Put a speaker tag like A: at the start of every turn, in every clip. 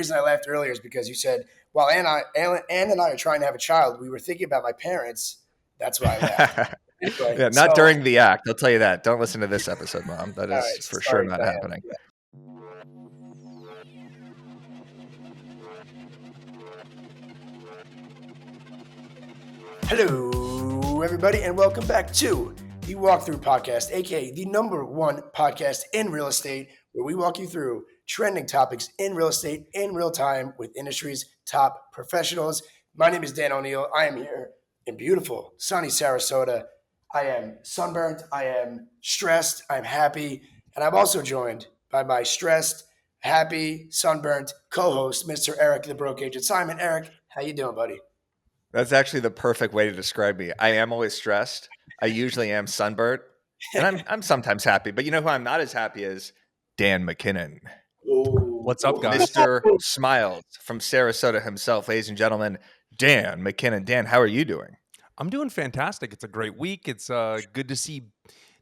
A: reason I laughed earlier is because you said, while Ann and I are trying to have a child, we were thinking about my parents. That's why I laughed. Anyway,
B: Yeah, not during the act. I'll tell you that. Don't listen to this episode, Mom. That is
A: right,
B: for
A: sorry
B: sure not
A: about
B: happening.
A: that. Hello, everybody, and welcome back to the Walkthrough Podcast, aka the #1 podcast in real estate, where we walk you through trending topics in real estate in real time with industry's top professionals. My name is Dan O'Neill. I am here in beautiful, sunny Sarasota. I am sunburnt. I am stressed. I'm happy. And I'm also joined by my stressed, happy, sunburnt co-host, Mr. Eric, the broke agent. Simon, Eric, how you doing, buddy?
B: That's actually the perfect way to describe me. I am always stressed. I usually am sunburnt, and I'm sometimes happy. But you know who I'm not as happy as? Dan McKinnon.
C: What's up, guys?
B: Mr. Smiles from Sarasota himself, ladies and gentlemen, Dan McKinnon. Dan, how are you doing?
C: I'm doing fantastic. It's a great week. It's good to see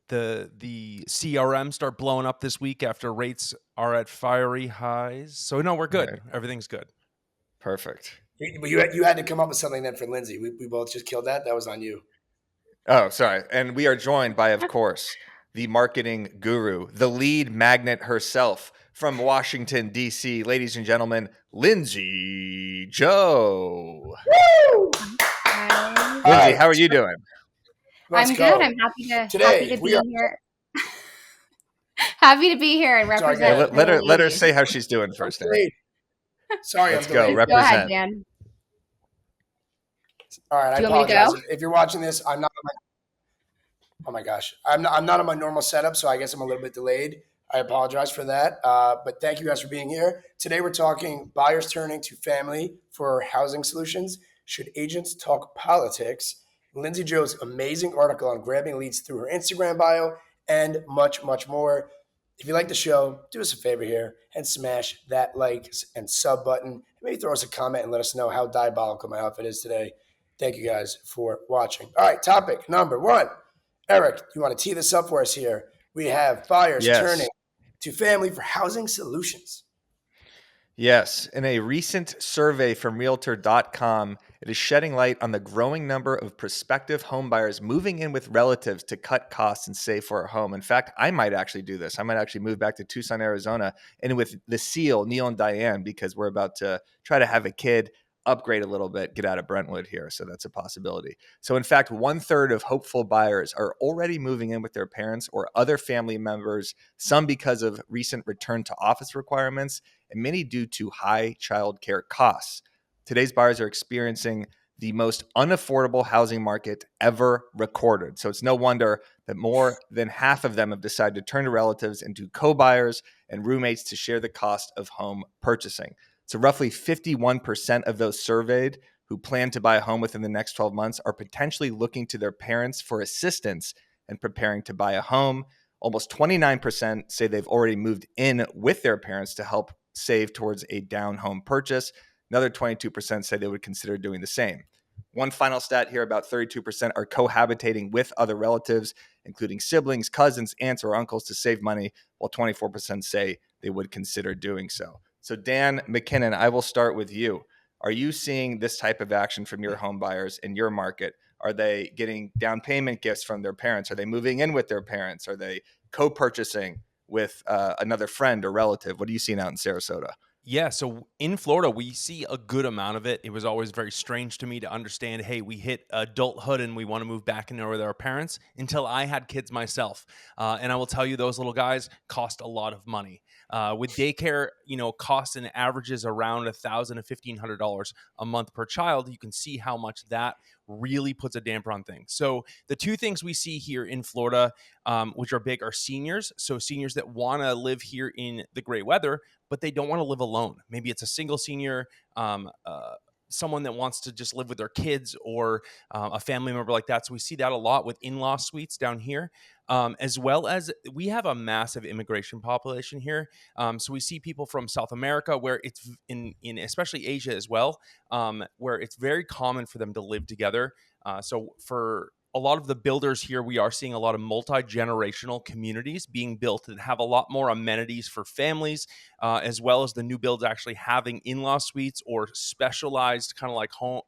C: the CRM start blowing up this week after rates are at fiery highs. So no, we're good.
B: Right.
C: Everything's good.
B: Perfect.
A: You had to come up with something then for Lindsay. We both just killed that. That was on you.
B: Oh, sorry. And we are joined by, of course, the marketing guru, the lead magnet herself from Washington, D.C. Ladies and gentlemen, Lindsay Joe.
A: Woo!
B: Lindsay, how are you doing?
D: I'm good. I'm happy to be here. Happy to be here and represent.
B: Yeah, let her say how she's doing first.
A: Sorry,
B: let's go. Represent.
D: Go ahead, Dan.
A: All right, I apologize. If you're watching this, I'm not. Oh my gosh, I'm not on my normal setup, so I guess I'm a little bit delayed. I apologize for that. But thank you guys for being here. Today we're talking buyers turning to family for housing solutions. Should agents talk politics? Lindsay Joe's amazing article on grabbing leads through her Instagram bio, and much, much more. If you like the show, do us a favor here and smash that like and sub button. Maybe throw us a comment and let us know how diabolical my outfit is today. Thank you guys for watching. All right, topic #1. Eric, you want to tee this up for us here? We have buyers turning to family for housing solutions.
B: Yes. In a recent survey from Realtor.com, it is shedding light on the growing number of prospective homebuyers moving in with relatives to cut costs and save for a home. In fact, I might actually do this. I might actually move back to Tucson, Arizona, and with the seal, Neil and Diane, because we're about to try to have a kid, upgrade a little bit, get out of Brentwood here. So that's a possibility. So in fact, 1/3 of hopeful buyers are already moving in with their parents or other family members, some because of recent return to office requirements, and many due to high childcare costs. Today's buyers are experiencing the most unaffordable housing market ever recorded. So it's no wonder that more than half of them have decided to turn to relatives into co-buyers and roommates to share the cost of home purchasing. So roughly 51% of those surveyed who plan to buy a home within the next 12 months are potentially looking to their parents for assistance in preparing to buy a home. Almost 29% say they've already moved in with their parents to help save towards a down home purchase. Another 22% say they would consider doing the same. One final stat here, about 32% are cohabitating with other relatives, including siblings, cousins, aunts, or uncles to save money, while 24% say they would consider doing so. So Dan McKinnon, I will start with you. Are you seeing this type of action from your home buyers in your market? Are they getting down payment gifts from their parents? Are they moving in with their parents? Are they co-purchasing with another friend or relative? What are you seeing out in Sarasota?
C: Yeah, so in Florida, we see a good amount of it. It was always very strange to me to understand, hey, we hit adulthood and we want to move back in there with our parents until I had kids myself. And I will tell you, those little guys cost a lot of money. With daycare, costs and averages around $1,000 to $1,500 a month per child. You can see how much that really puts a damper on things. So the two things we see here in Florida, which are big, are seniors. So seniors that want to live here in the great weather, but they don't want to live alone. Maybe it's a single senior, someone that wants to just live with their kids, or a family member like that. So we see that a lot with in-law suites down here, as well as we have a massive immigration population here. So we see people from South America, where it's in especially Asia as well, where it's very common for them to live together. So for a lot of the builders here, we are seeing a lot of multi-generational communities being built that have a lot more amenities for families, as well as the new builds actually having in-law suites or specialized kind of like home,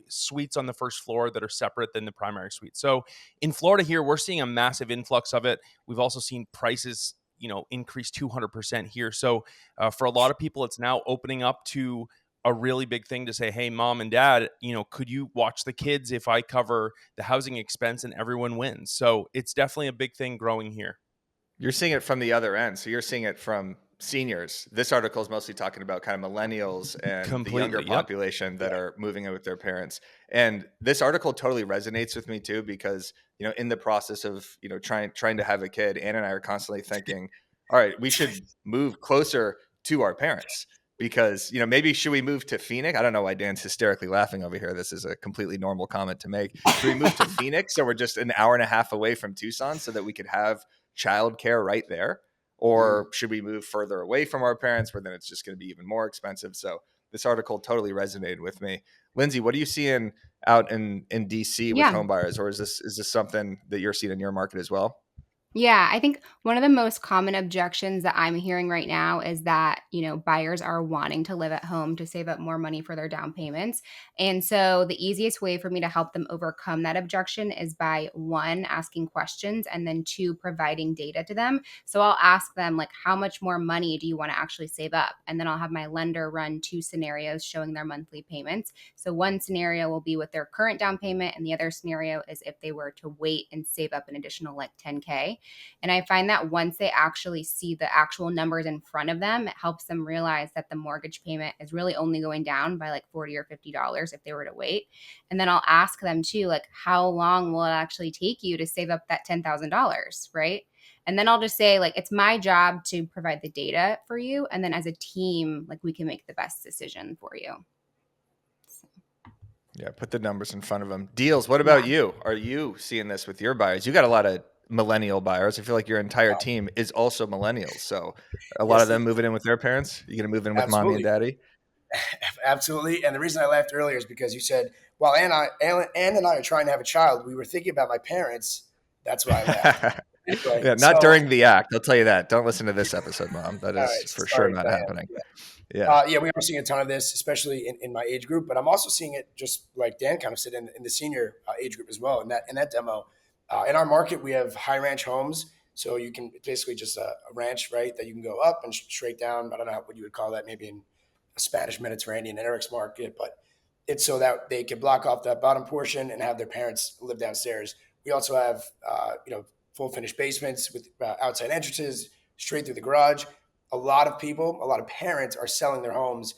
C: suites on the first floor that are separate than the primary suite. So in Florida here, we're seeing a massive influx of it. We've also seen prices, increase 200% here. So for a lot of people, it's now opening up to a really big thing to say, hey, mom and dad, could you watch the kids if I cover the housing expense, and everyone wins? So it's definitely a big thing growing here.
B: You're seeing it from the other end. So you're seeing it from seniors. This article is mostly talking about kind of millennials and the younger population that are moving in with their parents. And this article totally resonates with me too, because, in the process of, trying to have a kid, Ann and I are constantly thinking, all right, we should move closer to our parents. Because, maybe should we move to Phoenix? I don't know why Dan's hysterically laughing over here. This is a completely normal comment to make. Should we move to Phoenix so we're just an hour and a half away from Tucson so that we could have childcare right there? Or should we move further away from our parents where then it's just going to be even more expensive? So this article totally resonated with me. Lindsay, what are you seeing out in DC with home buyers? Or is this something that you're seeing in your market as well?
D: Yeah, I think one of the most common objections that I'm hearing right now is that, buyers are wanting to live at home to save up more money for their down payments. And so the easiest way for me to help them overcome that objection is by, one, asking questions, and then two, providing data to them. So I'll ask them, like, how much more money do you want to actually save up? And then I'll have my lender run two scenarios showing their monthly payments. So one scenario will be with their current down payment, and the other scenario is if they were to wait and save up an additional like $10K. And I find that once they actually see the actual numbers in front of them, it helps them realize that the mortgage payment is really only going down by like $40 or $50 if they were to wait. And then I'll ask them too, like, how long will it actually take you to save up that $10,000, right? And then I'll just say, like, it's my job to provide the data for you. And then as a team, like, we can make the best decision for you.
B: Yeah, put the numbers in front of them. Deals, what about you? Are you seeing this with your buyers? You got a lot of millennial buyers. I feel like your entire team is also millennials. So a lot of them moving in with their parents. You going to move in with mommy and daddy?
A: Absolutely. And the reason I laughed earlier is because you said, while Ann and I are trying to have a child, we were thinking about my parents. That's why I laughed. Anyway,
B: yeah, not during the act. I'll tell you that. Don't listen to this episode, Mom. That is for sure not happening.
A: Yeah. We are seeing a ton of this, especially in my age group, but I'm also seeing it, just like Dan kind of said, in the senior age group as well. In that demo, in our market, we have high ranch homes. So you can basically just a ranch, right, that you can go up and straight down. I don't know what you would call that, maybe in a Spanish Mediterranean Eric's market, but it's so that they can block off that bottom portion and have their parents live downstairs. We also have, full finished basements with outside entrances straight through the garage. A lot of parents are selling their homes,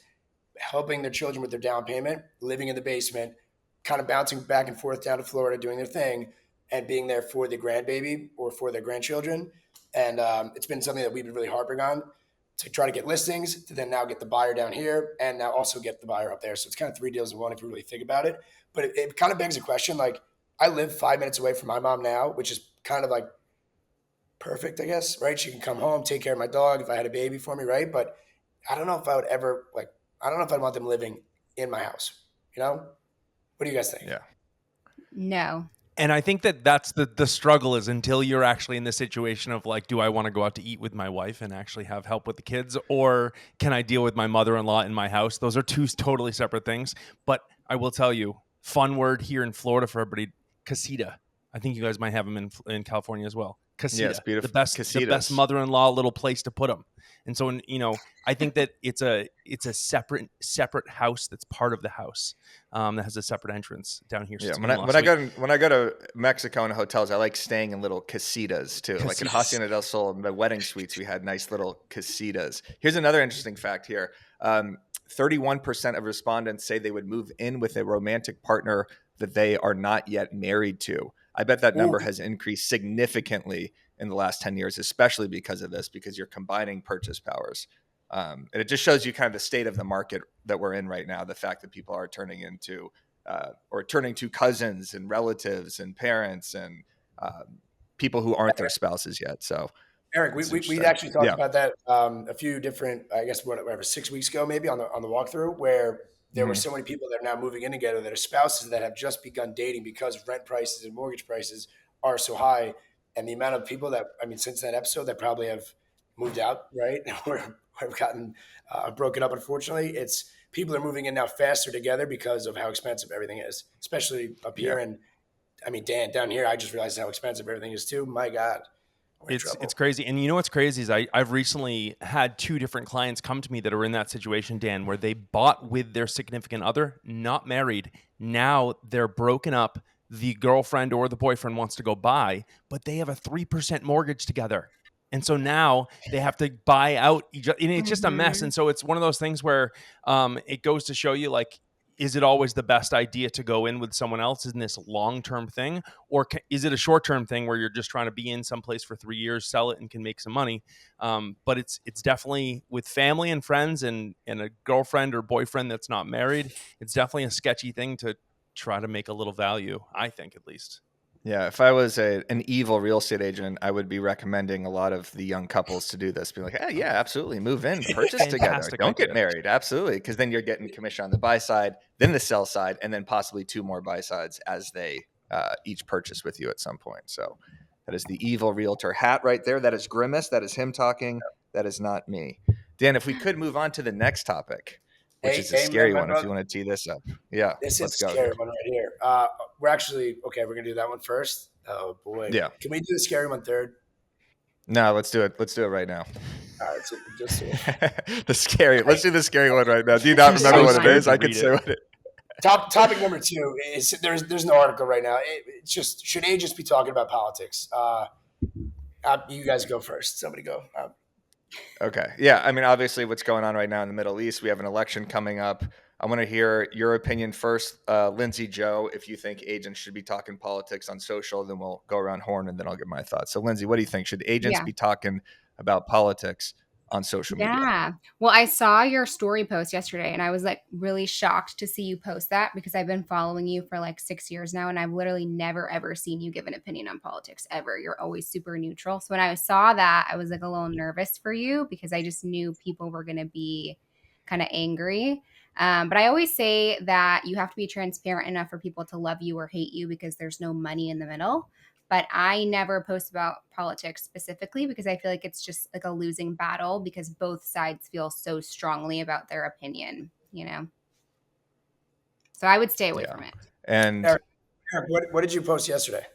A: helping their children with their down payment, living in the basement, kind of bouncing back and forth down to Florida, doing their thing, and being there for the grandbaby or for their grandchildren. And it's been something that we've been really harping on to try to get listings, to then now get the buyer down here and now also get the buyer up there. So it's kind of three deals in one if you really think about it. But it kind of begs a question. Like, I live 5 minutes away from my mom now, which is kind of like perfect, I guess, right? She can come home, take care of my dog if I had a baby for me, right? But I don't know if I would ever, I don't know if I'd want them living in my house, What do you guys think?
B: Yeah.
D: No.
C: And I think that's the struggle, is until you're actually in the situation of like, do I want to go out to eat with my wife and actually have help with the kids, or can I deal with my mother-in-law in my house? Those are two totally separate things. But I will tell you, fun word here in Florida for everybody, casita. I think you guys might have them in California as well. Casita.
B: Yeah, it's beautiful.
C: The best mother-in-law little place to put them. And so, I think that it's a separate house that's part of the house, that has a separate entrance down here.
B: Yeah, when I go to Mexico and hotels, I like staying in little casitas too. Like in Hacienda del Sol, in the wedding suites, we had nice little casitas. Here's another interesting fact here. 31% of respondents say they would move in with a romantic partner that they are not yet married to. I bet that number has increased significantly in the last 10 years, especially because of this, because you're combining purchase powers. And it just shows you kind of the state of the market that we're in right now. The fact that people are turning to cousins and relatives and parents and people who aren't their spouses yet. So,
A: Eric, we actually talked about that a few different, I guess, whatever, 6 weeks ago, maybe on the walkthrough, where there were
B: Mhm.
A: so many people that are now moving in together that are spouses that have just begun dating because rent prices and mortgage prices are so high. And the amount of people that, I mean, since that episode that probably have moved out, right? or have gotten broken up, unfortunately, it's people are moving in now faster together because of how expensive everything is, especially up
B: Yeah.
A: here. And I mean, Dan, down here, I just realized how expensive everything is too. My God, we're in
C: It's
A: trouble.
C: crazy. And you know what's crazy is I've recently had two different clients come to me that are in that situation, Dan, where they bought with their significant other, not married. Now they're broken up. The girlfriend or the boyfriend wants to go buy, but they have a 3% mortgage together. And so now they have to buy out each other. And it's just a mess.
D: Mhm.
C: And so it's one of those things where it goes to show you, like, is it always the best idea to go in with someone else in this long-term thing? Or is it a short-term thing where you're just trying to be in someplace for 3 years, sell it, and can make some money? But it's definitely with family and friends and a girlfriend or boyfriend that's not married. It's definitely a sketchy thing to try to make a little value, I think, at least.
B: Yeah, if I was an evil real estate agent, I would be recommending a lot of the young couples to do this. Be like, hey, yeah, absolutely, move in, purchase together,
C: Fantastic
B: don't get
C: idea.
B: married, absolutely, because then you're getting commission on the buy side, then the sell side, and then possibly two more buy sides as they each purchase with you at some point. So that is the evil realtor hat right there. That is Grimace. That is him talking. That is not me. Dan, if we could move on to the next topic, which
A: Hey,
B: is a
A: hey, man,
B: scary
A: my
B: one, if
A: brother,
B: you want to tee this up. Yeah,
A: this is
B: let's
A: a
B: go
A: scary
B: here.
A: one right here. We're actually okay. We're gonna do that one first. Oh boy,
B: Yeah.
A: can we do the scary one third?
B: No, let's do it. Let's do it right now.
A: All right, so just
B: The scary. Let's do the scary one right now. Do you
D: This
B: not
D: is
B: remember
D: so
C: So
B: what it
C: scared
B: is?
C: to
D: fun.
B: I can
C: read
B: say
C: it.
B: what it.
A: topic number two is there's no article right now. It's just should agents be talking about politics? You guys go first. Somebody go.
B: Okay. Yeah. I mean, obviously, what's going on right now in the Middle East? We have an election coming up. I want to hear your opinion first, Lindsay, Joe. If you think agents should be talking politics on social, then we'll go around horn, and then I'll give my thoughts. So, Lindsay, what do you think? Should agents
D: Yeah.
B: be talking about politics on social media?
D: Yeah. Well, I saw your story post yesterday and I was like really shocked to see you post that because I've been following you for like 6 years now and I've literally never ever seen you give an opinion on politics ever. You're always super neutral. So when I saw that, I was like a little nervous for you because I just knew people were going to be kind of angry. But I always say that you have to be transparent enough for people to love you or hate you because there's no money in the middle. But I never post about politics specifically because I feel like it's just like a losing battle because both sides feel so strongly about their opinion, you know? So I would stay away
B: Yeah.
D: from it.
B: And
A: Eric, what did you post yesterday?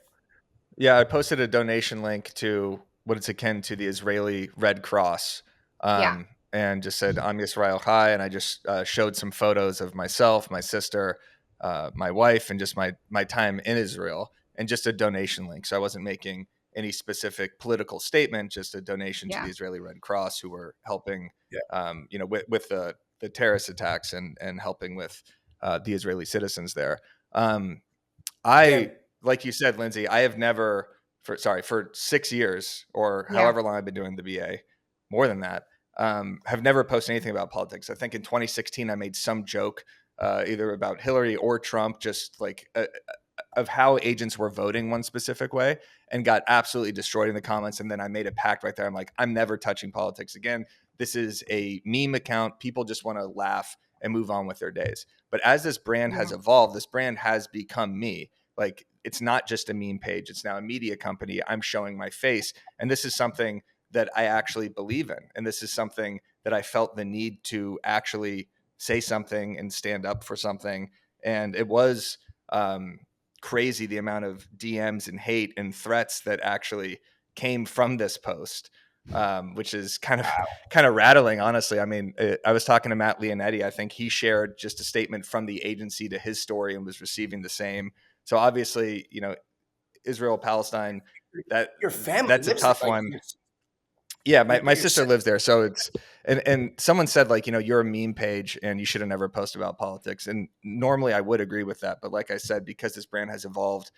B: yeah, I posted a donation link to what it's akin to the Israeli Red Cross,
D: Yeah.
B: and just said "Am Yisrael Chai," and I just showed some photos of myself, my sister, my wife, and just my time in Israel, and just a donation link. So I wasn't making any specific political statement, just a donation to
D: Yeah.
B: the Israeli Red Cross, who were helping,
A: Yeah.
B: with the terrorist attacks and helping with the Israeli citizens there.
A: Dan,
B: I like you said, Lindsay, I have never for 6 years or
D: Yeah.
B: however long I've been doing the BA, more than that, have never posted anything about politics. I think in 2016 I made some joke either about Hillary or Trump, just like of how agents were voting one specific way, and got absolutely destroyed in the comments. And then I made a pact right there. I'm like, I'm never touching politics again. This is a meme account. People just want to laugh and move on with their days. But as this brand has
D: Yeah.
B: evolved, this brand has become me. Like, it's not just a meme page, it's now a media company. I'm showing my face. And this is something that I actually believe in. And this is something that I felt the need to actually say something and stand up for something. And it was crazy the amount of DMs and hate and threats that actually came from this post, which is kind of rattling, honestly. I mean, I was talking to Matt Leonetti. I think he shared just a statement from the agency to his story and was receiving the same. So obviously, Israel, Palestine, that
A: your family
B: that's a
A: lives there.
B: tough
A: Like,
B: one. Yeah, my
A: but your
B: sister lives there, so it's and someone said, like, you're a meme page and you should have never posted about politics. And normally I would agree with that, but like I said, because this brand has evolved,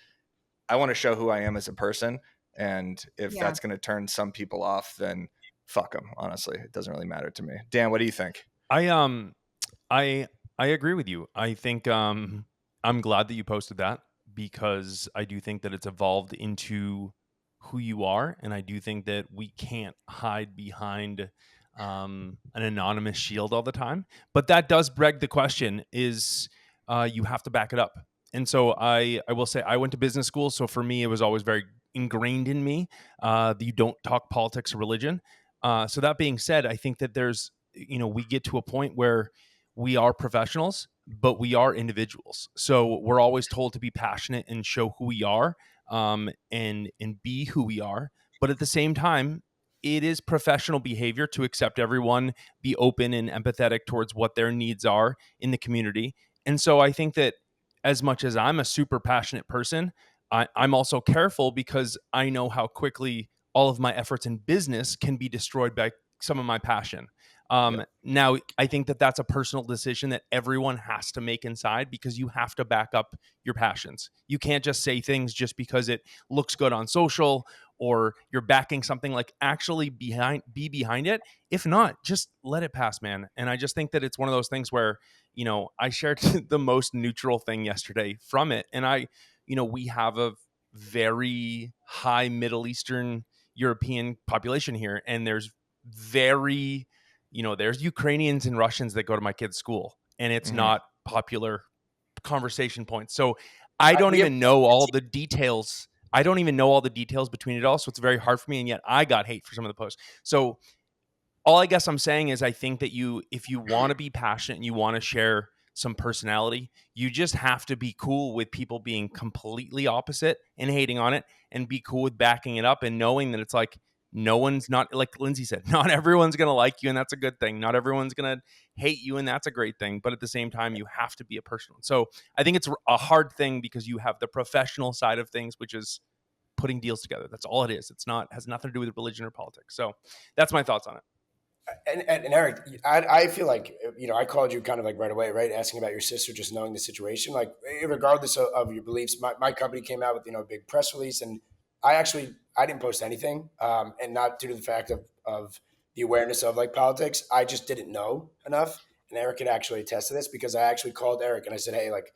B: I want to show who I am as a person. And if
D: Yeah.
B: that's going to turn some people off, then fuck them. Honestly, it doesn't really matter to me. Dan, what do you think?
C: I I I agree with you. I think I'm glad that you posted that because I do think that it's evolved into who you are, and I do think that we can't hide behind an anonymous shield all the time. But that does beg the question: is you have to back it up. And so I will say I went to business school, so for me it was always very ingrained in me that you don't talk politics or religion. So that being said, I think that we get to a point where we are professionals, but we are individuals. So we're always told to be passionate and show who we are, and be who we are. But at the same time, it is professional behavior to accept everyone, be open and empathetic towards what their needs are in the community. And so I think that as much as I'm a super passionate person, I'm also careful because I know how quickly all of my efforts in business can be destroyed by some of my passion.
A: Yep.
C: Now, I think that that's a personal decision that everyone has to make inside, because you have to back up your passions. You can't just say things just because it looks good on social, or you're backing something. Like, actually be behind it. If not, just let it pass, man. And I just think that it's one of those things where, I shared the most neutral thing yesterday from it. And we have a very high Middle Eastern European population here. And there's Ukrainians and Russians that go to my kids' school, and it's
B: Mhm.
C: not popular conversation points. So I
A: I,
C: don't
A: we have
C: even know all the details. I don't even know all the details between it all. So it's very hard for me. And yet I got hate for some of the posts. So all I guess I'm saying is, I think that if you want to be passionate and you want to share some personality, you just have to be cool with people being completely opposite and hating on it, and be cool with backing it up and knowing that it's like, no one's not, like Lindsay said, not everyone's going to like you, and that's a good thing. Not everyone's going to hate you, and that's a great thing. But at the same time, you have to be a person. So I think it's a hard thing, because you have the professional side of things, which is putting deals together. That's all it is. It's not, has nothing to do with religion or politics. So that's my thoughts on it.
A: and Eric, I feel like I called you kind of like right away, right, asking about your sister, just knowing the situation. Like, regardless of your beliefs, my company came out with a big press release, and I didn't post anything, and not due to the fact of the awareness of like politics. I just didn't know enough, and Eric could actually attest to this because I actually called Eric and I said, hey, like,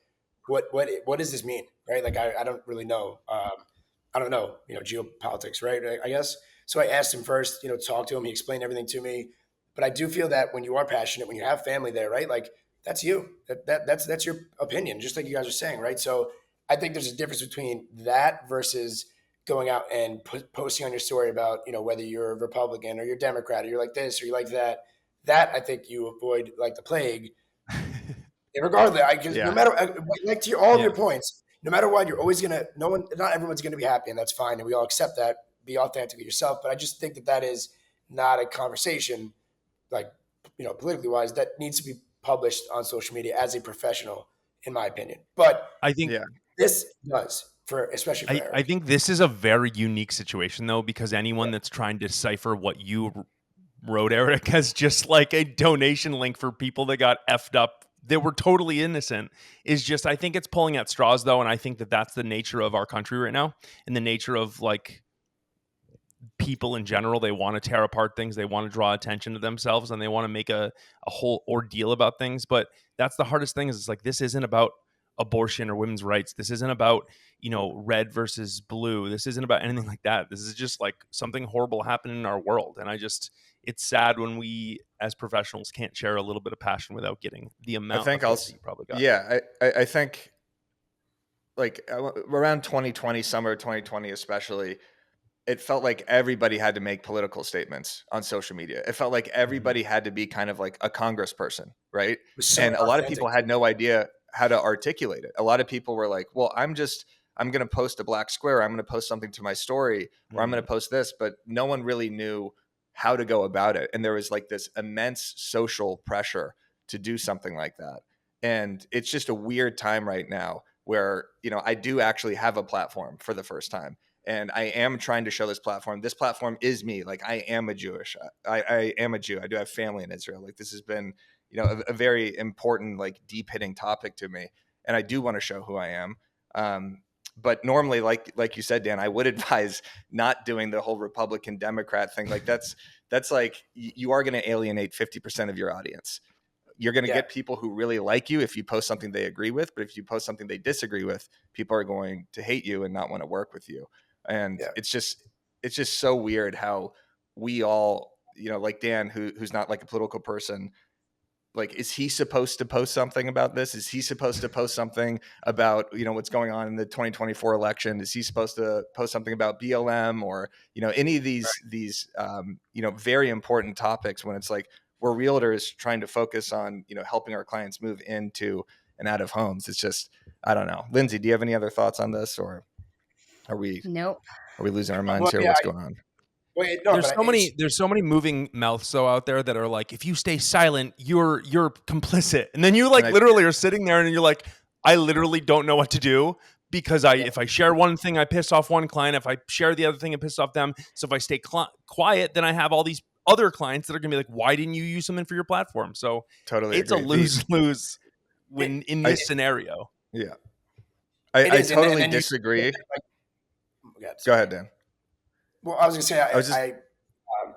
A: what does this mean, right? Like, I don't really know. I don't know, geopolitics, right? I guess. So I asked him first, talk to him. He explained everything to me. But I do feel that when you are passionate, when you have family there, right? Like, that's you. That's your opinion, just like you guys are saying, right? So I think there's a difference between that versus going out and posting on your story about whether you're a Republican or you're Democrat or you're like this or you like that. That I think you avoid like the plague. Regardless, because no
B: Yeah.
A: matter like to all of
C: Yeah.
A: your points, no matter what, you're always gonna. No one, not everyone's gonna be happy, and that's fine, and we all accept that. Be authentic with yourself, but I just think that is not a conversation, like politically wise, that needs to be published on social media as a professional, in my opinion. But
C: I think
B: Yeah.
A: this does especially for
C: I
A: Eric.
C: think this is a very unique situation, though, because
A: Yeah,
C: anyone that's trying to decipher what you wrote, Eric, as just like a donation link for people that got effed up, that were totally innocent, is just, I think it's pulling at straws, though. And I think that that's the nature of our country right now, and the nature of like people in general. They want to tear apart things, they want to draw attention to themselves, and they want to make a whole ordeal about things. But that's the hardest thing, is it's like, this isn't about abortion or women's rights. This isn't about red versus blue. This isn't about anything like that. This is just like something horrible happening in our world. And it's sad when we as professionals can't share a little bit of passion without getting the
B: I
C: amount of
B: think
C: hate
B: also,
C: that you probably got.
B: yeah, I think like around 2020, summer 2020 especially, it felt like everybody had to make political statements on social media. It felt like
C: Mhm.
B: everybody had to be kind of like a congressperson, right?
A: it was so
B: And a lot of
A: authentic.
B: people had no idea how to articulate it. A lot of people were like, well, I'm going to post a black square. I'm going to post something to my story, or I'm going
C: Mhm.
B: to post this, but no one really knew how to go about it. And there was like this immense social pressure to do something like that. And it's just a weird time right now where, I do actually have a platform for the first time, and I am trying to show this platform. This platform is me. Like, I am a Jewish. I am a Jew. I do have family in Israel. Like, this has been, a very important, like, deep hitting topic to me, and I do want to show who I am. But normally, like you said, Dan, I would advise not doing the whole Republican Democrat thing. Like, that's like you are going to alienate 50% of your audience. You're going to
A: Yeah,
B: get people who really like you if you post something they agree with, but if you post something they disagree with, people are going to hate you and not want to work with you. And
A: yeah,
B: it's just so weird how we all like Dan, who's not like a political person, like, is he supposed to post something about this? Is he supposed to post something about, what's going on in the 2024 election? Is he supposed to post something about BLM or, any of these very important topics, when it's like we're realtors trying to focus on, helping our clients move into and out of homes? It's just, I don't know. Lindsay, do you have any other thoughts on this, or are we
D: Nope.
B: losing our minds
A: Well,
B: here?
A: yeah.
B: What's going on?
A: Wait, no, but it's
C: There's so many moving mouths though out there that are like, if you stay silent, you're complicit. And then you like
B: And
C: literally are sitting there and you're like, I literally don't know what to do because
A: yeah.
C: if I share one thing, I piss off one client. If I share the other thing, I piss off them. So if I stay quiet, then I have all these other clients that are gonna be like, why didn't you use something for your platform? So
B: totally
C: it's a
B: agree.
C: lose-lose
A: It,
C: when in
B: I,
C: this scenario.
B: yeah,
A: it
B: I
A: is, and
B: totally
A: then you.
B: disagree.
A: Like, God,
B: Go
A: sorry.
B: ahead, Dan.
A: Well, I was gonna say
B: I was just
A: um,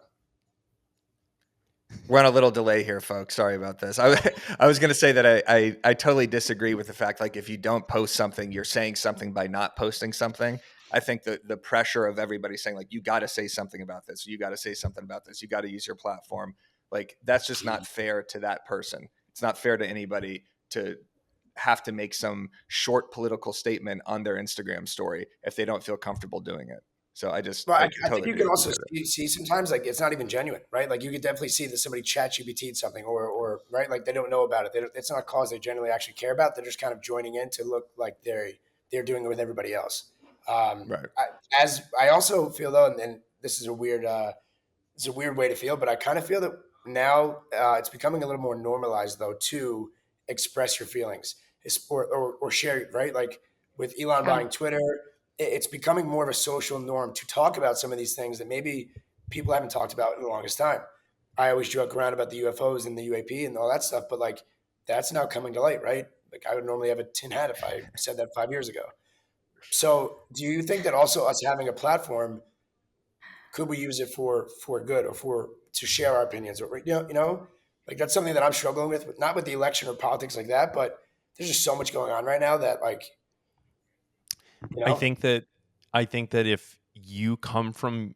B: We're on a little delay here, folks. Sorry about this. I was going to say that I totally disagree with the fact, like, if you don't post something, you're saying something by not posting something. I think the pressure of everybody saying, like, you got to say something about this, you got to say something about this, you got to use your platform, like, that's just not fair to that person. It's not fair to anybody to have to make some short political statement on their Instagram story if they don't feel comfortable doing it. So
A: Well,
B: I
A: I think
B: totally
A: you
B: agree
A: can
B: with you
A: also
B: there.
A: see sometimes like it's not even genuine, right? Like you could definitely see that somebody chat GPT'd something or right, like they don't know about it. It's not a cause they generally actually care about. They're just kind of joining in to look like they're doing it with everybody else.
B: Right.
A: As I also feel though, and this is a weird it's a weird way to feel, but I kind of feel that now it's becoming a little more normalized though to express your feelings or share, right? Like with Elon
D: Yeah.
A: buying Twitter, it's becoming more of a social norm to talk about some of these things that maybe people haven't talked about in the longest time. I always joke around about the UFOs and the UAP and all that stuff, but like that's now coming to light, right? Like I would normally have a tin hat if I said that 5 years ago. So do you think that also us having a platform, could we use it for good or for to share our opinions or like that's something that I'm struggling with, not with the election or politics like that, but there's just so much going on right now that like you
C: I
A: know
C: think that I think that if you come from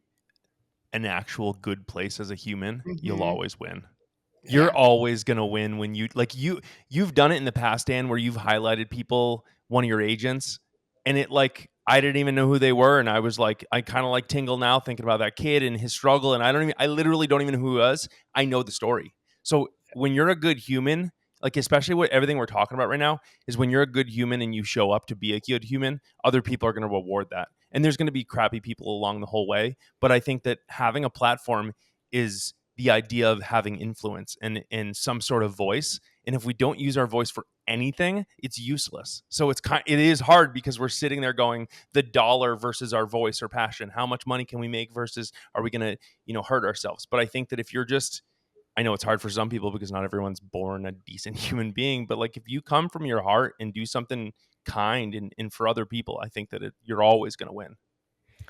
C: an actual good place as a human, you'll
D: Hmm.
C: always win. You're
D: Yeah.
C: always going to win when you've done it in the past, Dan, where you've highlighted people, one of your agents, and it like I didn't even know who they were, and I was like, I kind of like tingle now thinking about that kid and his struggle, and I literally don't even know who he was. I know the story. So when you're a good human, like especially what everything we're talking about right now is when you're a good human and you show up to be a good human, other people are going to reward that. And there's going to be crappy people along the whole way, but I think that having a platform is the idea of having influence and some sort of voice. And if we don't use our voice for anything, it's useless. So it is hard because we're sitting there going the dollar versus our voice or passion. How much money can we make versus are we going to, hurt ourselves? But I think that if you're just I know it's hard for some people because not everyone's born a decent human being, but like if you come from your heart and do something kind and for other people, I think that you're always going to win.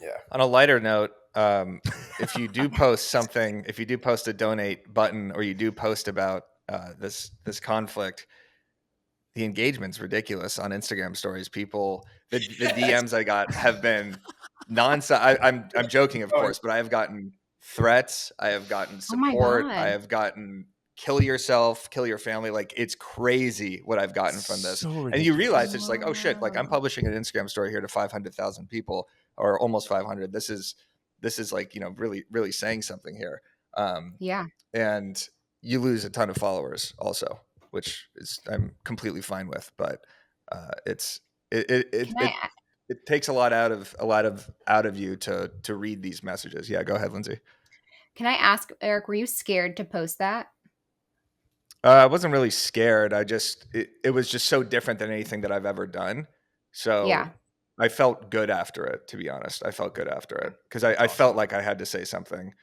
A: yeah.
B: On a lighter note, if you do post something, if you do post a donate button, or you do post about this conflict, the engagement's ridiculous on Instagram stories. People, the DMs I got have been nonstop. I'm joking, of
A: Oh,
B: course, but I have gotten threats. I have gotten
D: Oh my
B: support. I
D: God.
B: have gotten kill yourself, kill your family. Like, it's crazy what I've gotten from this.
C: So
B: And you
C: ridiculous.
B: realize it's like, oh shit, like I'm
D: Whoa.
B: publishing an Instagram story here to 500,000 people, or almost 500. This is like, really, really saying something here.
D: Yeah.
B: And you lose a ton of followers also, which is I'm completely fine with. But it's
D: Can I
B: it takes a lot out of you to read these messages. Yeah, go ahead, Lindsay.
D: can I ask, Eric, were you scared to post that?
B: I wasn't really scared. It was just so different than anything that I've ever done. So
D: Yeah.
B: I felt good after it, to be honest. I felt good after it because
A: that's
B: I felt
A: awesome.
B: like I had to say something,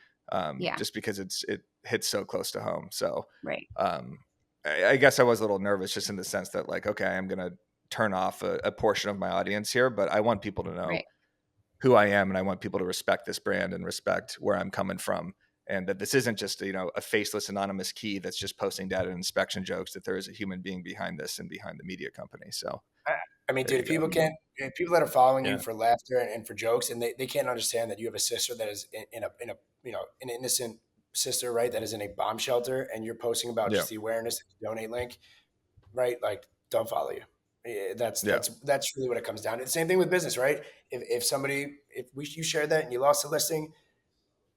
D: Yeah.
B: just because it hits so close to home. So
D: Right.
B: um, I guess I was a little nervous, just in the sense that, like, okay, I'm gonna turn off a portion of my audience here, but I want people to know
D: Right.
B: who I am, and I want people to respect this brand and respect where I'm coming from, and that this isn't just a faceless anonymous key that's just posting data and inspection jokes. That there is a human being behind this and behind the media company. So
A: I, I mean,
B: there
A: dude,
B: you
A: if
B: go.
A: people that are following you
C: Yeah.
A: for laughter and for jokes, and they can't understand that you have a sister that is in a an innocent sister, right, that is in a bomb shelter, and you're posting about
B: Yeah.
A: just the awareness of the donate link, right? Like, don't follow you. That's
B: Yeah.
A: really what it comes down to. The same thing with business, right? If somebody, if we you shared that and you lost the listing,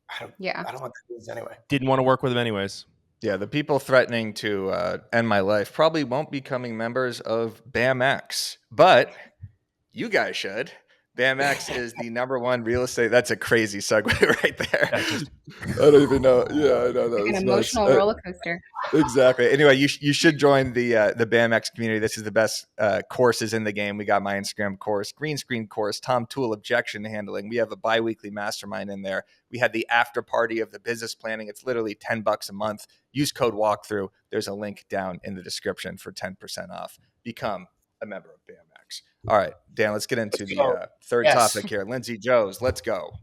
A: I don't
D: Yeah.
A: I don't want that business anyway.
C: Didn't want to work with them anyways.
B: Yeah, the people threatening to end my life probably won't be becoming members of BAMX, but you guys should. BAMX is the number one real estate. That's a crazy segue right there.
C: That just
B: I don't even know. Yeah, I know that
D: Like an
B: was nice.
D: emotional roller coaster.
B: Exactly. Anyway, you should join the BAMX community. This is the best courses in the game. We got my Instagram course, green screen course, Tom Tool objection handling. We have a biweekly mastermind in there. We had the after party of the business planning. It's literally $10 a month. Use code walkthrough. There's a link down in the description for 10% off. Become a member of BAMX. All right, Dan, let's get into the third
A: Yes.
B: topic here. Lindsay Joes, let's go.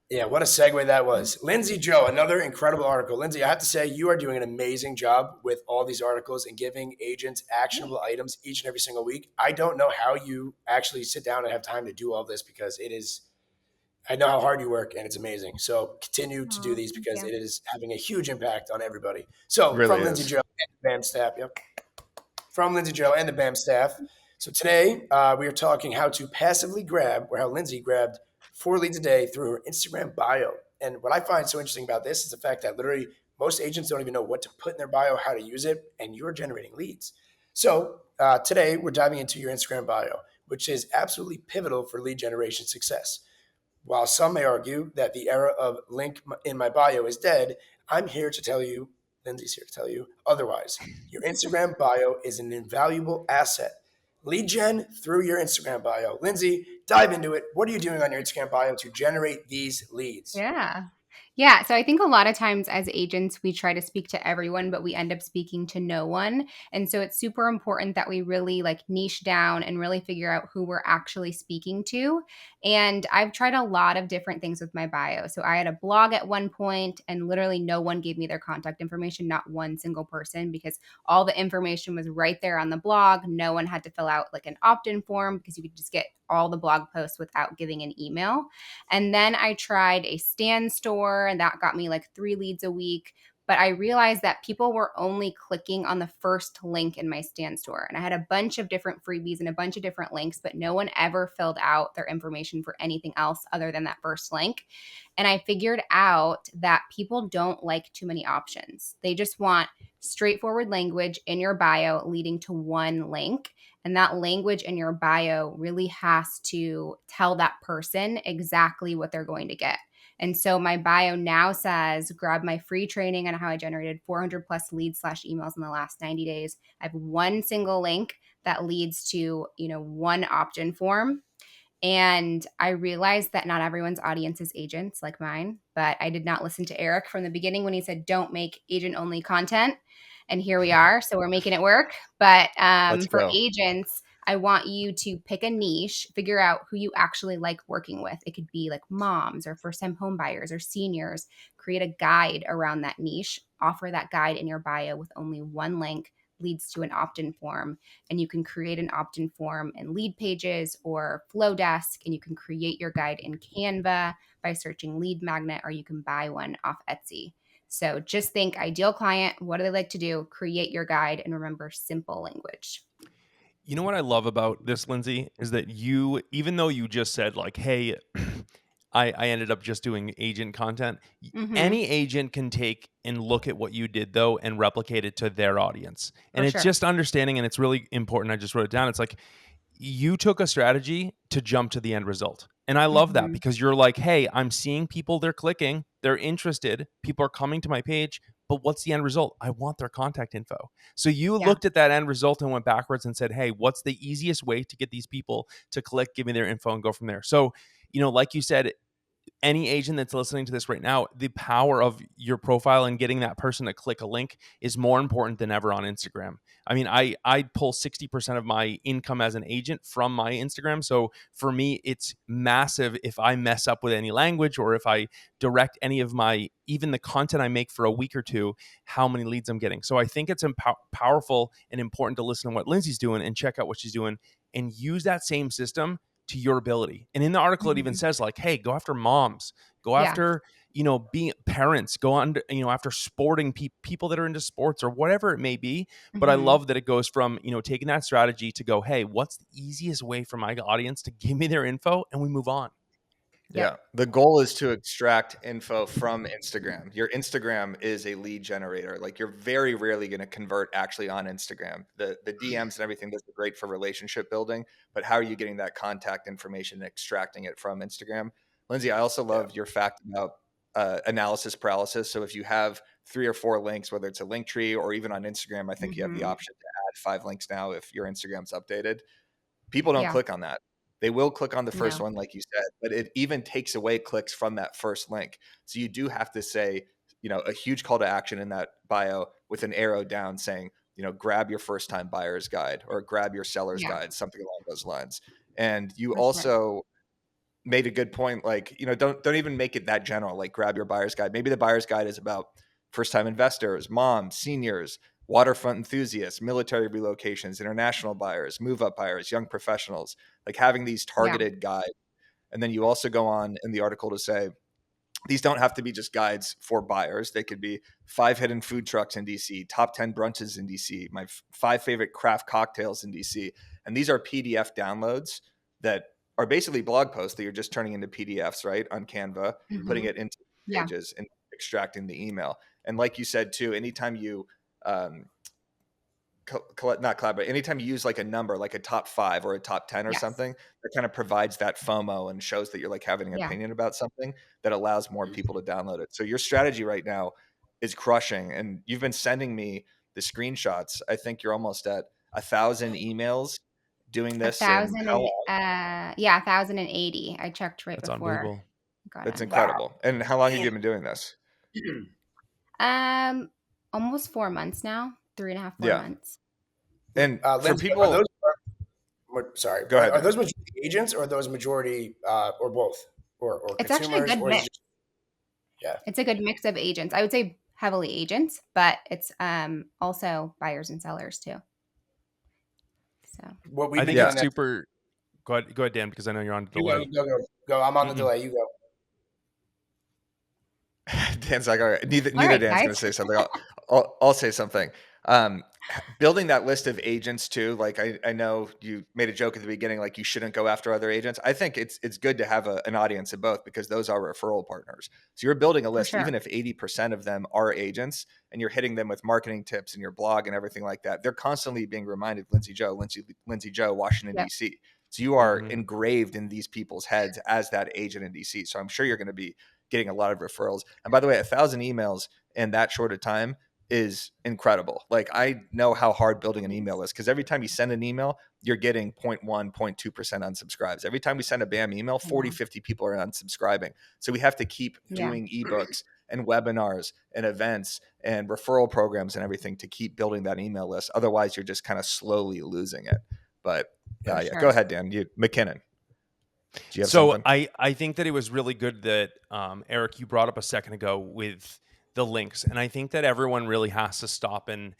A: Yeah, what a segue that was. Lindsay Joe, another incredible article. Lindsay, I have to say, you are doing an amazing job with all these articles and giving agents actionable items each and every single week. I don't know how you actually sit down and have time to do all this, because it is, I know how hard you work and it's amazing. So continue to do
D: Aw,
A: these,
D: thank
A: because
D: you.
A: it is having a huge impact on everybody. So
B: Really
A: from Lindsay
B: is.
A: Joe and the BAM staff, yep. From Lindsay Joe and the BAM staff. So today we are talking how to passively grab, or how Lindsay grabbed 4 leads a day through her Instagram bio. And what I find so interesting about this is the fact that literally most agents don't even know what to put in their bio, how to use it, and you're generating leads. So today we're diving into your Instagram bio, which is absolutely pivotal for lead generation success. While some may argue that the era of link in my bio is dead, I'm here to tell you, Lindsay's here to tell you otherwise. Your Instagram bio is an invaluable asset. Lead gen through your Instagram bio. Lindsay, dive into it. What are you doing on your Instagram bio to generate these leads?
D: Yeah. Yeah. So I think a lot of times as agents, we try to speak to everyone, but we end up speaking to no one. And so it's super important that we really like niche down and really figure out who we're actually speaking to. And I've tried a lot of different things with my bio. So I had a blog at one point, and literally no one gave me their contact information, not one single person, because all the information was right there on the blog. No one had to fill out like an opt in form, because you could just get all the blog posts without giving an email. And then I tried a stand store, and that got me like 3 leads a week. But I realized that people were only clicking on the first link in my stand store. And I had a bunch of different freebies and a bunch of different links, but no one ever filled out their information for anything else other than that first link. And I figured out that people don't like too many options. They just want straightforward language in your bio leading to one link. And that language in your bio really has to tell that person exactly what they're going to get. And so my bio now says, grab my free training on how I generated 400 plus leads / emails in the last 90 days. I have one single link that leads to, one opt-in form. And I realized that not everyone's audience is agents like mine, but I did not listen to Eric from the beginning when he said, don't make agent only content. And here we are. So we're making it work. But
B: Let's
D: for
B: go.
D: agents, I want you to pick a niche, figure out who you actually like working with. It could be like moms or first time home buyers or seniors. Create a guide around that niche, offer that guide in your bio with only one link, leads to an opt-in form. And you can create an opt-in form in Lead Pages or Flowdesk, and you can create your guide in Canva by searching Lead Magnet, or you can buy one off Etsy. So just think ideal client, what do they like to do? Create your guide, and remember, simple language.
C: You know what I love about this, Lindsay, is that you, even though you just said like, hey, I ended up just doing agent content.
D: Mm-hmm.
C: Any agent can take and look at what you did though and replicate it to their audience. And
D: For
C: it's
D: sure.
C: just understanding, and it's really important. I just wrote it down. It's like you took a strategy to jump to the end result. And I love that
D: Mm-hmm.
C: because you're like, hey, I'm seeing people, they're clicking, they're interested, people are coming to my page, but what's the end result? I want their contact info. So you
D: Yeah.
C: looked at that end result and went backwards and said, hey, what's the easiest way to get these people to click, give me their info, and go from there? So, like you said, any agent that's listening to this right now, the power of your profile and getting that person to click a link is more important than ever on Instagram. I mean, I pull 60% of my income as an agent from my Instagram. So for me, it's massive if I mess up with any language or if I direct any of my, even the content I make for a week or two, how many leads I'm getting. So I think it's powerful and important to listen to what Lindsay's doing and check out what she's doing and use that same system to your ability. And in the article, it even
D: Mm-hmm.
C: says like, hey, go after moms, go
D: Yeah.
C: after, being parents go on to, after sporting people that are into sports or whatever it may be. But I
D: Mhm.
C: love that it goes from, taking that strategy to go, hey, what's the easiest way for my audience to give me their info, and we move on.
B: Yeah.
D: Yep.
B: The goal is to extract info from Instagram. Your Instagram is a lead generator. Like, you're very rarely going to convert actually on Instagram. The DMs and everything, those are great for relationship building, but how are you getting that contact information and extracting it from Instagram? Lindsay, I also
A: Yeah.
B: love your fact about analysis paralysis. So if you have 3 or 4 links, whether it's a link tree or even on Instagram, I think you have the
D: Mhm.
B: option to add 5 links now if your Instagram's updated. People don't
D: Yeah.
B: click on that. They will click on the first
D: No.
B: one, like you said, but it even takes away clicks from that first link. So you do have to say, a huge call to action in that bio with an arrow down saying, grab your first time buyer's guide or grab your seller's
D: Yeah.
B: guide, something along those lines. And you
D: For sure.
B: also made a good point. Like, don't even make it that general, like grab your buyer's guide. Maybe the buyer's guide is about first time investors, moms, seniors, waterfront enthusiasts, military relocations, international buyers, move up buyers, young professionals, like having these
D: Yeah.
B: targeted guides. And then you also go on in the article to say, these don't have to be just guides for buyers. They could be 5 hidden food trucks in DC, top 10 brunches in DC, my 5 favorite craft cocktails in DC. And these are PDF downloads that are basically blog posts that you're just turning into PDFs, right, on Canva, putting
D: Mhm.
B: it into
D: Yeah.
B: pages and extracting the email. And like you said, too, anytime you um, not collaborate. Anytime you use like a number, like a top 5 or a top 10 or
D: Yes.
B: something, that kind of provides that FOMO and shows that you're like having an
D: Yeah.
B: opinion about something that allows more people to download it. So your strategy right now is crushing, and you've been sending me the screenshots. I think you're almost at 1,000 emails doing
D: A
B: this. And
D: thousand
B: how
D: and
B: long?
D: yeah, 1,080. I checked right
C: That's
D: before
C: unbelievable.
D: I got
B: That's
D: on here.
B: incredible. And how long have
A: And
B: you been doing this?
D: Um, almost 4 months now. 3.5, four
B: Yeah.
D: months.
B: And for
A: Lindsay, are those
B: people,
A: sorry,
B: go ahead,
A: are
B: Dan.
A: those majority agents or are those majority or both or
D: It's actually a
A: consumers
D: good
A: or is it
D: mix.
A: just yeah?
D: It's a good mix of agents. I would say heavily agents, but it's also buyers and sellers too. So
A: What
C: I
A: we've been
C: think
B: Yeah.
A: getting
C: it's
A: that.
C: super. Go ahead, Dan, because I know you're on
A: You go,
C: delay.
A: go. I'm on the
C: Mm-mm.
A: delay. You go.
B: Dan's like, all right.
D: all
B: Neither
D: right,
B: Dan's going to
D: guys.
B: say something. I'll say something. Um, Building that list of agents too. Like, I know you made a joke at the beginning, like you shouldn't go after other agents. I think it's good to have an audience of both because those are referral partners. So you're building a
D: For
B: list, even
D: sure.
B: if 80% of them are agents, and you're hitting them with marketing tips in your blog and everything like that. They're constantly being reminded, Lindsay Joe, Washington
D: Yep.
B: D.C. So you are
C: Mm-hmm.
B: engraved in these people's heads as that agent in DC. So I'm sure you're going to be getting a lot of referrals. And by the way, 1,000 emails in that short a time is incredible. Like, I know how hard building an email is because every time you send an email, you're getting 0.1, 0.2% unsubscribes. Every time we send a BAM email,
D: I
B: 40,
D: know.
B: 50 people are unsubscribing. So we have to keep
D: Yeah.
B: doing ebooks and webinars and events and referral programs and everything to keep building that email list. Otherwise, you're just kind of slowly losing it. But
D: For
B: yeah, go
D: sure.
B: ahead, Dan. McKinnon, do you have
C: So
B: something?
C: I think that it was really good that Eric, you brought up a second ago with the links, and I think that everyone really has to stop and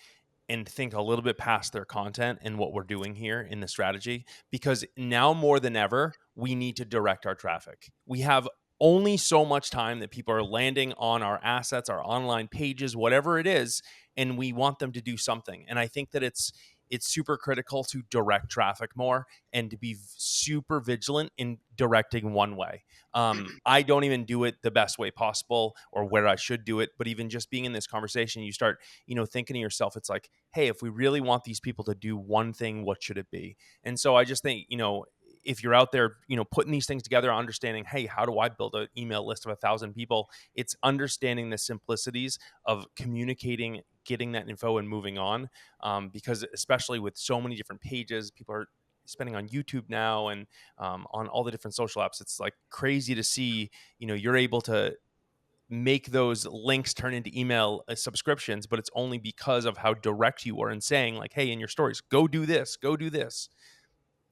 C: think a little bit past their content and what we're doing here in the strategy, because now more than ever we need to direct our traffic. We have only so much time that people are landing on our assets, our online pages, whatever it is, and we want them to do something. And I think that it's super critical to direct traffic more and to be super vigilant in directing one way. I don't even do it the best way possible or where I should do it, but even just being in this conversation, you start, thinking to yourself, it's like, hey, if we really want these people to do one thing, what should it be? And so I just think, if you're out there, putting these things together, understanding, hey, how do I build an email list of 1,000 people? It's understanding the simplicities of communicating, getting that info and moving on. Because especially with so many different pages, people are spending on YouTube now and on all the different social apps. It's like crazy to see, you're able to make those links turn into email subscriptions, but it's only because of how direct you are in saying, like, hey, in your stories, go do this, go do this.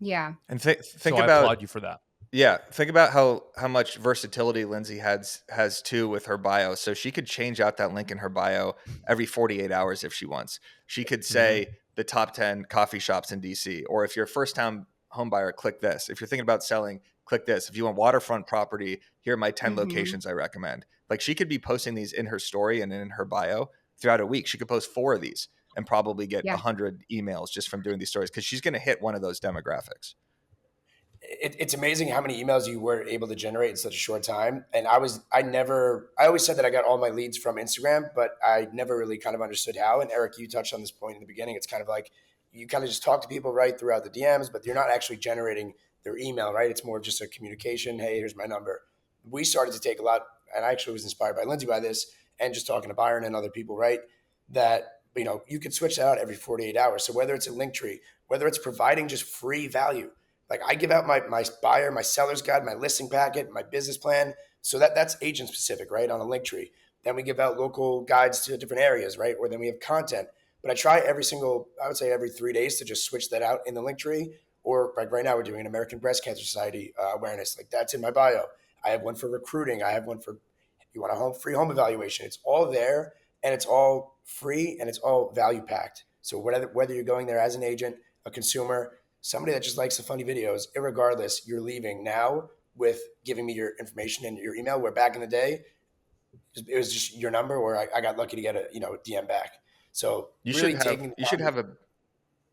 D: Yeah.
B: And
C: So
B: think
C: I
B: about
C: applaud you for that.
B: Yeah, think about how much versatility Lindsay has too with her bio. So she could change out that link in her bio every 48 hours if she wants. She could
C: Mm-hmm.
B: say the top 10 coffee shops in DC, or if you're a first time home buyer, click this. If you're thinking about selling, click this. If you want waterfront property, here are my 10
D: Mm-hmm.
B: locations I recommend. Like she could be posting these in her story and in her bio throughout a week. She could post 4 of these and probably get
D: Yeah.
B: 100 emails just from doing these stories because she's going to hit one of those demographics.
A: It's amazing how many emails you were able to generate in such a short time. And I always said that I got all my leads from Instagram, but I never really kind of understood how. And Eric, you touched on this point in the beginning. It's kind of like you kind of just talk to people right throughout the DMs, but you're not actually generating their email, right? It's more just a communication. Hey, here's my number. We started to take a lot, and I actually was inspired by Lindsay by this, and just talking to Byron and other people, right? That you could switch that out every 48 hours. So whether it's a link tree, whether it's providing just free value, like I give out my buyer, my seller's guide, my listing packet, my business plan. So that's agent specific, right? On a link tree. Then we give out local guides to different areas, right? Or then we have content. But I try I would say every 3 days to just switch that out in the link tree. Or like right now we're doing an American Breast Cancer Society awareness. Like that's in my bio. I have one for recruiting. I have one for you want a free home evaluation. It's all there and it's all free and it's all value packed. So whether you're going there as an agent, a consumer, somebody that just likes the funny videos, irregardless, you're leaving now with giving me your information and your email. Where back in the day, it was just your number, or I got lucky to get a DM back. So
B: You
A: really
B: should have
A: taking
B: you should have a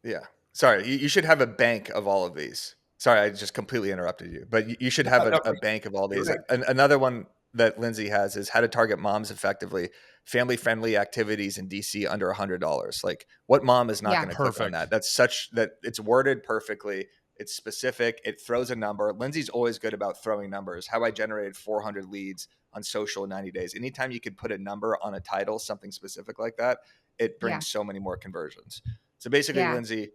B: Yeah. Sorry, you should have a bank of all of these. Sorry, I just completely interrupted you, but you should have a bank of all these.
A: right.
B: Another one that Lindsay has is how to target moms effectively. Family friendly activities in DC under $100. Like, what mom is not
D: Yeah.
B: going to click on
C: Perfect.
B: that? That's such that it's worded perfectly. It's specific. It throws a number. Lindsay's always good about throwing numbers. How I generated 400 leads on social in 90 days. Anytime you could put a number on a title, something specific like that, it
D: Yeah.
B: brings so many more conversions. So basically,
D: Yeah.
B: Lindsay,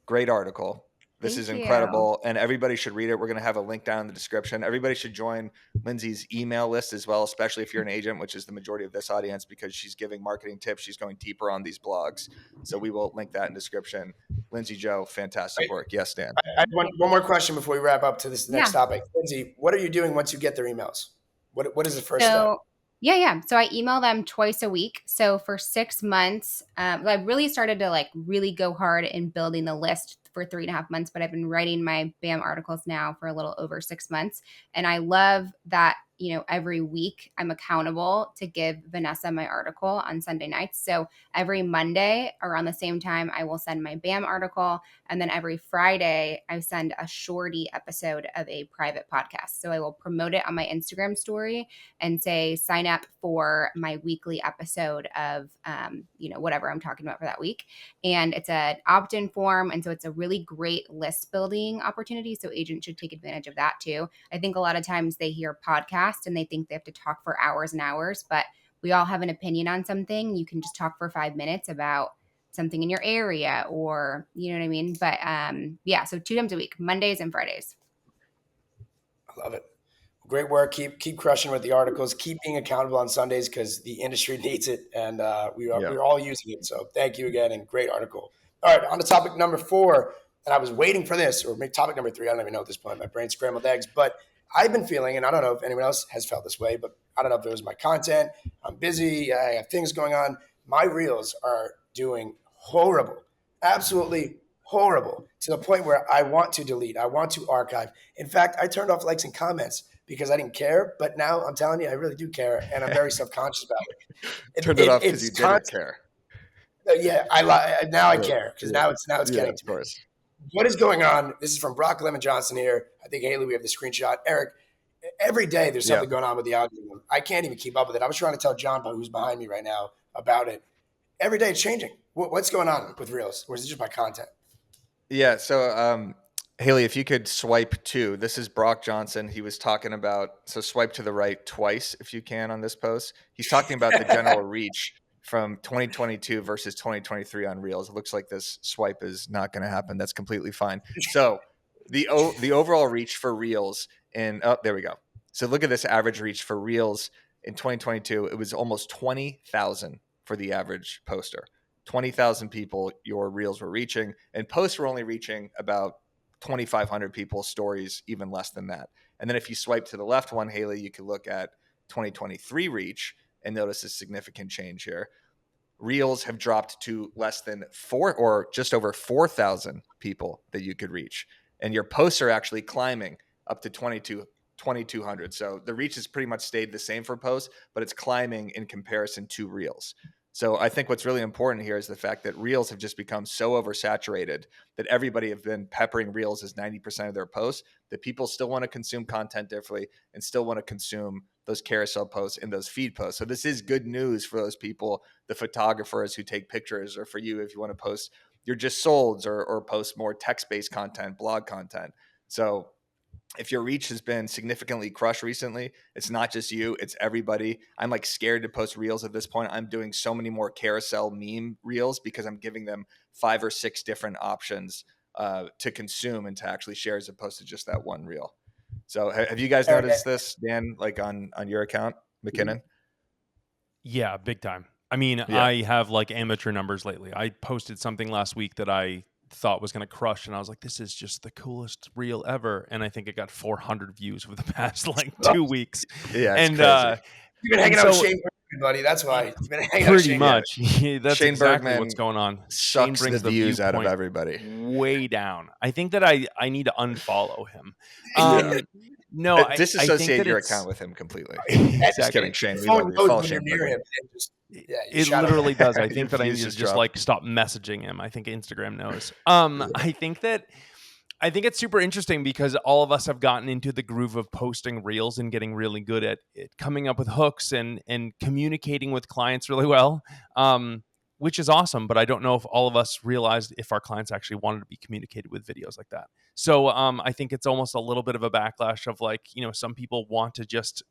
B: great article. This
D: Thank
B: is
D: you.
B: incredible, and everybody should read it. We're going to have a link down in the description. Everybody should join Lindsay's email list as well, especially if you're an agent, which is the majority of this audience, because she's giving marketing tips. She's going deeper on these blogs. So we will link that in the description. Lindsay, Joe, fantastic work. Yes, Dan.
A: I have one more question before we wrap up to this next
D: Yeah.
A: topic. Lindsay, what are you doing once you get their emails? What is the first step?
D: So yeah. So I email them twice a week. So for 6 months, I really started to really go hard in building the list for 3.5 months, but I've been writing my BAM articles now for a little over 6 months. And I love that, every week I'm accountable to give Vanessa my article on Sunday nights. So every Monday around the same time, I will send my BAM article. And then every Friday, I send a shorty episode of a private podcast. So I will promote it on my Instagram story and say, sign up for my weekly episode of, whatever I'm talking about for that week. And it's an opt-in form. And so it's a really great list building opportunity. So agents should take advantage of that too. I think a lot of times they hear podcast and they think they have to talk for hours and hours, but we all have an opinion on something. You can just talk for 5 minutes about something in your area, or you know what I mean? But so 2 times a week, Mondays and Fridays.
A: I love it. Great work. Keep crushing with the articles. Keep being accountable on Sundays because the industry needs it, and we're all using it. So thank you again, and great article. All right, on to topic number 4. And I was waiting for this, or maybe topic number 3. I don't even know at this point. My brain scrambled eggs. But I've been feeling, and I don't know if anyone else has felt this way, but I don't know if it was my content. I'm busy. I have things going on. My reels are doing horrible, absolutely horrible, to the point where I want to delete. I want to archive. In fact, I turned off likes and comments because I didn't care. But now I'm telling you, I really do care, and I'm very self-conscious about it.
B: Turned it off because you didn't care.
A: Yeah, now I care because now it's getting to me.
B: Course.
A: What is going on? This is from Brock Lemon Johnson here. I think, Haley, we have the screenshot. Eric, every day there's something going on with the algorithm. I can't even keep up with it. I was trying to tell John, who's behind me right now, about it. Every day it's changing. What's going on with Reels? Or is it just my content?
B: Yeah. So, Haley, if you could swipe to, this is Brock Johnson. He was talking about, so swipe to the right twice if you can on this post. He's talking about the general reach from 2022 versus 2023 on Reels. It looks like this swipe is not going to happen. That's completely fine. So the overall reach for Reels there we go. So look at this average reach for Reels in 2022. It was almost 20,000 for the average poster. 20,000 people your Reels were reaching, and posts were only reaching about 2,500 people, stories even less than that. And then if you swipe to the left one, Haley, you could look at 2023 reach and notice a significant change here. Reels have dropped to less than 4 or just over 4,000 people that you could reach. And your posts are actually climbing up to 2,200. So the reach has pretty much stayed the same for posts, but it's climbing in comparison to reels. So I think what's really important here is the fact that reels have just become so oversaturated that everybody have been peppering reels as 90% of their posts, that people still want to consume content differently and still want to consume those carousel posts and those feed posts. So this is good news for those people, the photographers who take pictures, or for you if you want to post your just solds, or post more text-based content, blog content. So if your reach has been significantly crushed recently, it's not just you, it's everybody. I'm like scared to post reels at this point. I'm doing so many more carousel meme reels because I'm giving them 5 or 6 different options to consume and to actually share, as opposed to just that one reel. So have you guys
A: Eric,
B: noticed this, Dan, like on your account, McKinnon?
C: Yeah, big time. I mean,
B: Yeah.
C: I have like amateur numbers lately. I posted something last week that I thought was going to crush, and I was like, this is just the coolest reel ever. And I think it got 400 views over the past like 2 weeks.
B: Yeah, it's
C: And
B: crazy.
A: you've been hanging out with Shane Bergman, buddy. That's why you've been hanging out with
C: pretty
A: Shane.
C: much. That's
B: Shane
C: exactly
B: Bergman
C: what's going on. Shane
B: sucks
C: brings
B: the
C: the
B: views out of
C: viewpoint
B: everybody.
C: way down. I think that I need to unfollow him. No, I think
B: Disassociate
C: that
B: your
C: it's
B: account with him completely. Just
C: exactly.
B: kidding, Shane.
A: The
B: We
A: phone
B: love you.
A: knows
B: Follow
A: when you're
B: Shane
A: near
B: Bergman.
A: him. And just, yeah, you
C: It
A: shout out.
C: literally does. I
B: Your
C: think that I need
B: views
C: to
B: just
C: just
B: drop.
C: like stop messaging him. I think Instagram knows. I think it's super interesting because all of us have gotten into the groove of posting reels and getting really good at it, coming up with hooks and communicating with clients really well, which is awesome. But I don't know if all of us realized if our clients actually wanted to be communicated with videos like that. So I think it's almost a little bit of a backlash of like, some people want to just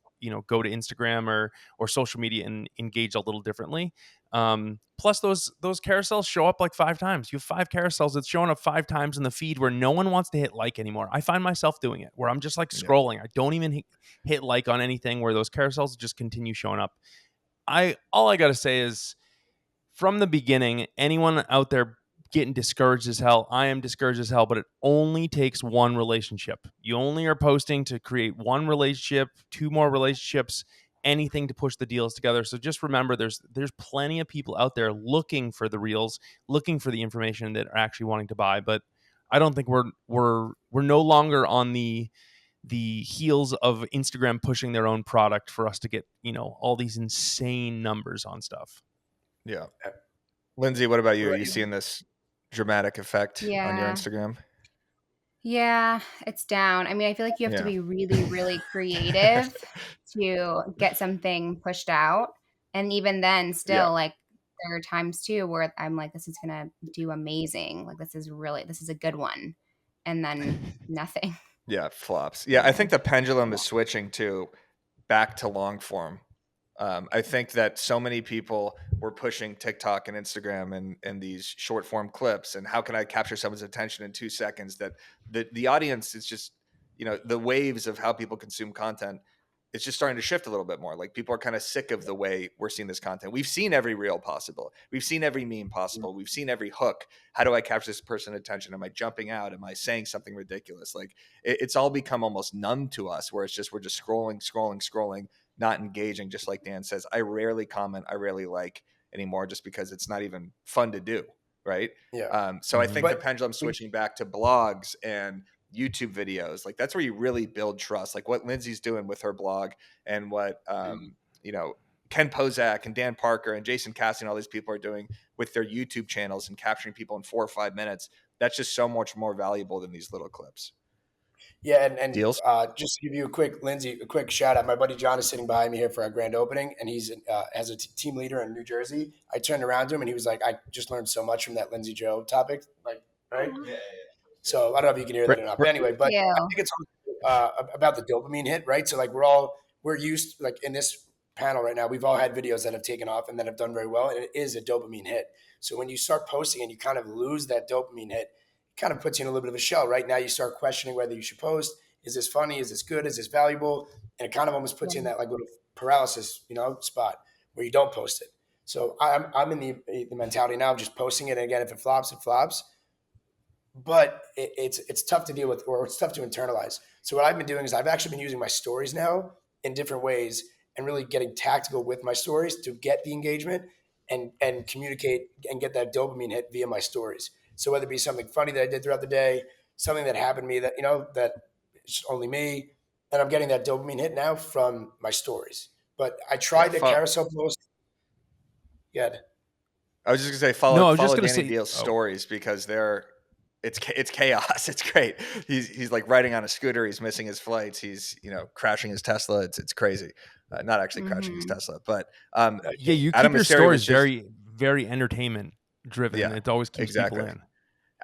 C: go to Instagram or social media and engage a little differently. Plus those carousels show up like 5 times. You have 5 carousels that's showing up 5 times in the feed where no one wants to hit like anymore. I find myself doing it where I'm just like scrolling. I don't even hit like on anything, where those carousels just continue showing up. All I got to say is, from the beginning, anyone out there getting discouraged as hell, I am discouraged as hell, but it only takes one relationship. You only are posting to create one relationship, 2 more relationships, anything to push the deals together. So just remember, there's plenty of people out there looking for the reels, looking for the information, that are actually wanting to buy. But I don't think we're no longer on the heels of Instagram pushing their own product for us to get, all these insane numbers on stuff.
B: Yeah. Lindsay, what about you?
A: What
B: Are
A: about
B: you
A: you?
B: seeing this dramatic effect on your
D: Yeah.
B: Instagram?
D: Yeah, it's down. I mean, I feel like you have to
B: Yeah.
D: be really, really creative to get something pushed out. And even then,
B: Yeah.
D: still, like, there are times too where I'm like, this is gonna do amazing. Like, this is a good one. And then nothing.
B: Yeah, flops. Yeah, I
D: Yeah.
B: think the pendulum is switching back to long form. I think that so many people were pushing TikTok and Instagram and these short form clips, and how can I capture someone's attention in 2 seconds, that the audience is just, the waves of how people consume content, it's just starting to shift a little bit more. Like, people are kind of sick of the way we're seeing this content. We've seen every reel possible. We've seen every meme possible. We've seen every hook. How do I capture this person's attention? Am I jumping out? Am I saying something ridiculous? Like, it's all become almost numb to us, where we're just scrolling, not engaging. Just like Dan says, I rarely comment, I rarely like anymore, just because it's not even fun to do. Right.
A: Yeah.
B: So I think the
A: But
B: pendulum switching back to blogs and YouTube videos, like, that's where you really build trust. Like what Lindsay's doing with her blog, and what Ken Pozak and Dan Parker and Jason Cassie and all these people are doing with their YouTube channels and capturing people in 4 or 5 minutes. That's just so much more valuable than these little clips.
A: yeah, and
B: Deals?
A: just to give you a quick shout out. My buddy John is sitting behind me here for our grand opening, and he's as a team leader in New Jersey. I turned around to him, and he was like, "I just learned so much from that Lindsay Joe topic." Like, right? So I don't know if you can hear that or not, but anyway, but
D: Thank
A: I
D: you.
A: think it's about the dopamine hit, right? So like we're used, like in this panel right now, we've all had videos that have taken off and that have done very well, and it is a dopamine hit. So when you start posting and you kind of lose that dopamine hit, it kind of puts you in a little bit of a shell. Right now, you start questioning whether you should post. Is this funny? Is this good? Is this valuable? And it kind of almost puts you in that like little paralysis, spot where you don't post it. So I'm in the mentality now of just posting it. And again, if it flops, it flops, but it's tough to deal with, or it's tough to internalize. So what I've been doing is I've actually been using my stories now in different ways, and really getting tactical with my stories to get the engagement and communicate and get that dopamine hit via my stories. So whether it be something funny that I did throughout the day, something that happened to me that that it's only me, and I'm getting that dopamine hit now from my stories. But I
B: Yeah,
A: tried the carousel post. Yeah,
B: I was just gonna say
C: No, I was just
B: follow
C: gonna
B: Danny
C: say.
B: Deal's
C: Oh,
B: stories because it's chaos. It's great. He's like riding on a scooter. He's missing his flights. He's crashing his Tesla. It's crazy. Not actually crashing his
D: Mm-hmm.
B: Tesla, but
C: yeah, you
B: Adam
C: keep your
B: Mosseri was
C: stories
B: just
C: very, very entertainment driven.
B: yeah,
C: It always keeps people
B: exactly.
C: in.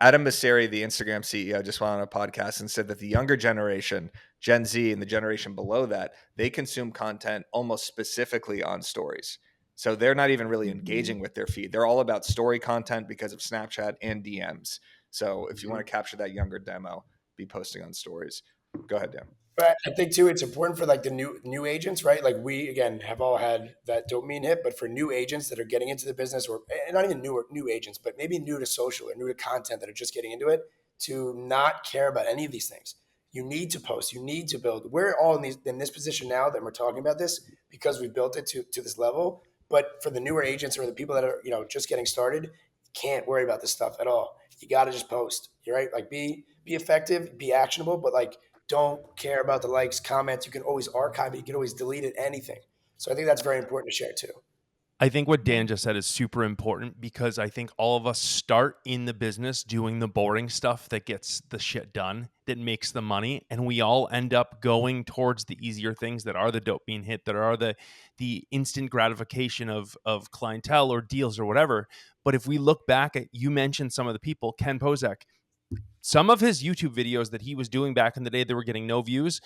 B: Adam Mosseri, the Instagram CEO, just went on a podcast and said that the younger generation, Gen Z, and the generation below that, they consume content almost specifically on stories. So they're not even really
D: Mm-hmm.
B: engaging with their feed. They're all about story content because of Snapchat and DMs. So if you
A: Mhm.
B: want to capture that younger demo, be posting on stories. Go ahead, Dan.
A: But I think too, it's important for like the new agents, right? Like we again have all had that dopamine hit, but for new agents that are getting into the business, or and not even new agents, but maybe new to social or new to content that are just getting into it, to not care about any of these things. You need to post. You need to build. We're all in this position now that we're talking about this because we built it to this level. But for the newer agents or the people that are just getting started, can't worry about this stuff at all. You got to just post. You're right. Like be effective, be actionable, but like don't care about the likes, comments. You can always archive it. You can always delete it, anything. So I think that's very important to share too.
C: I think what
D: Yeah.
C: Dan just said is super important because I think all of us start in the business doing the boring stuff that gets the shit done, that makes the money, and we all end up going towards the easier things that are the dopamine hit, that are the instant gratification of clientele or deals or whatever. But if we look back at, you mentioned some of the people, Ken Pozak, some of his YouTube videos that he was doing back in the day that were getting no views